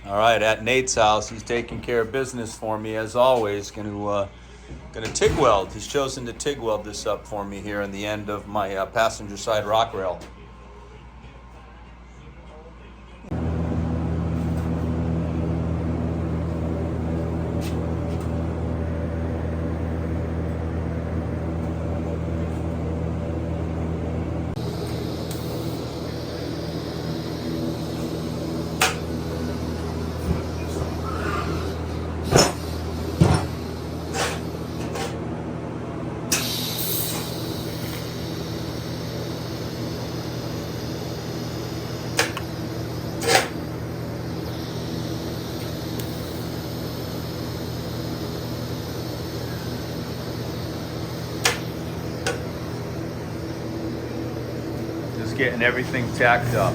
All right, at Nate's house, he's taking care of business for me as always. Gonna TIG weld. He's chosen to TIG weld this up for me here in the end of my passenger side rock rail. Just getting everything tacked up.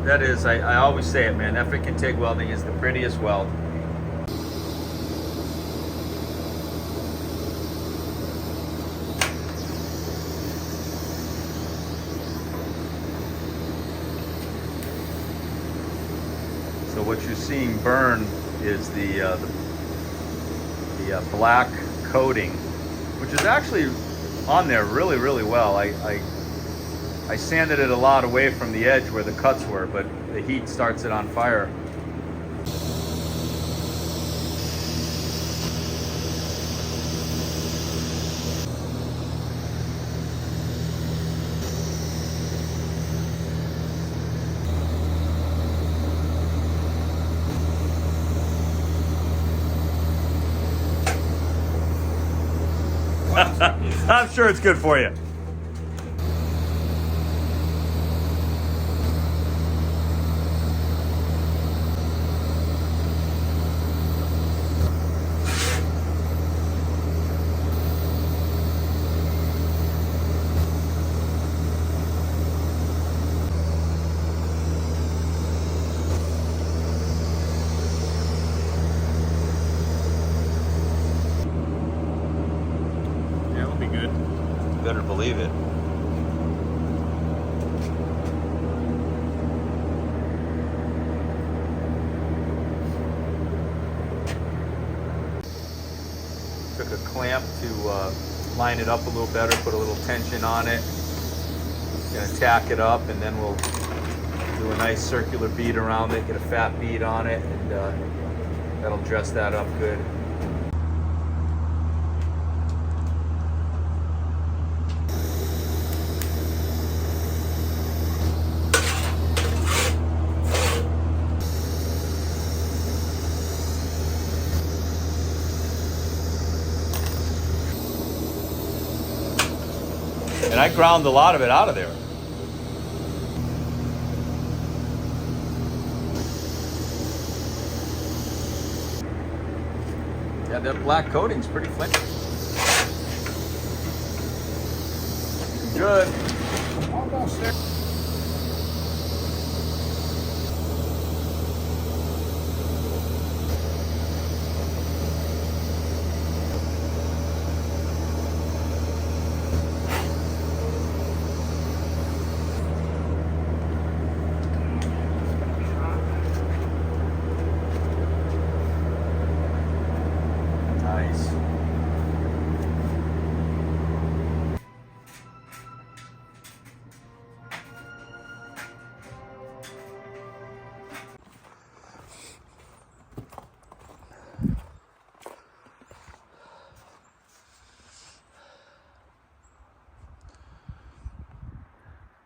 That is, I always say it, man. African TIG welding is the prettiest weld. So what you're seeing burn is the black coating, which is actually on there really, really well. I sanded it a lot away from the edge where the cuts were, but the heat starts it on fire. I'm sure it's good for you. Better believe it. Took a clamp to line it up a little better, put a little tension on it. Gonna tack it up, and then we'll do a nice circular bead around it, get a fat bead on it, and that'll dress that up good. And I ground a lot of it out of there. Yeah, that black coating's pretty flimsy. Good. Almost there.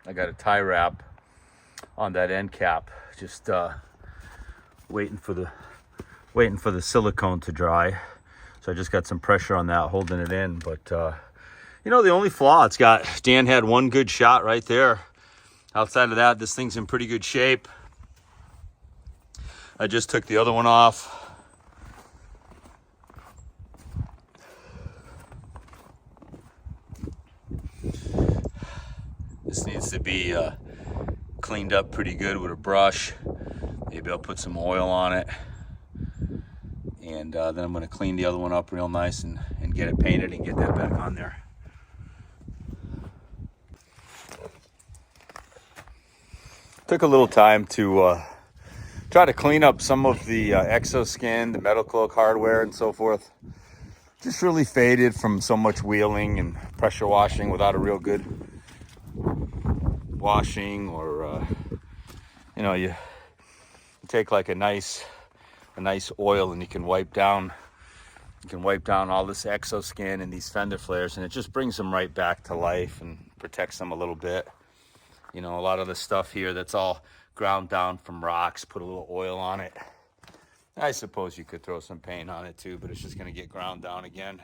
I got a tie wrap on that end cap, just waiting for the silicone to dry. So I just got some pressure on that, holding it in. But You know, the only flaw it's got, Dan had one good shot right there. Outside of that, this thing's in pretty good shape. I just took the other one off. This needs to be cleaned up pretty good with a brush. Maybe I'll put some oil on it. And then I'm gonna clean the other one up real nice and get it painted and get that back on there. Took a little time to try to clean up some of the exoskin, the metal cloak hardware and so forth. Just really faded from so much wheeling and pressure washing without a real good washing, or you know, you take like a nice oil and you can wipe down all this exoskin and these fender flares, and it just brings them right back to life and protects them a little bit. You know, a lot of the stuff here that's all ground down from rocks, put a little oil on it. I suppose you could throw some paint on it too, but it's just going to get ground down again.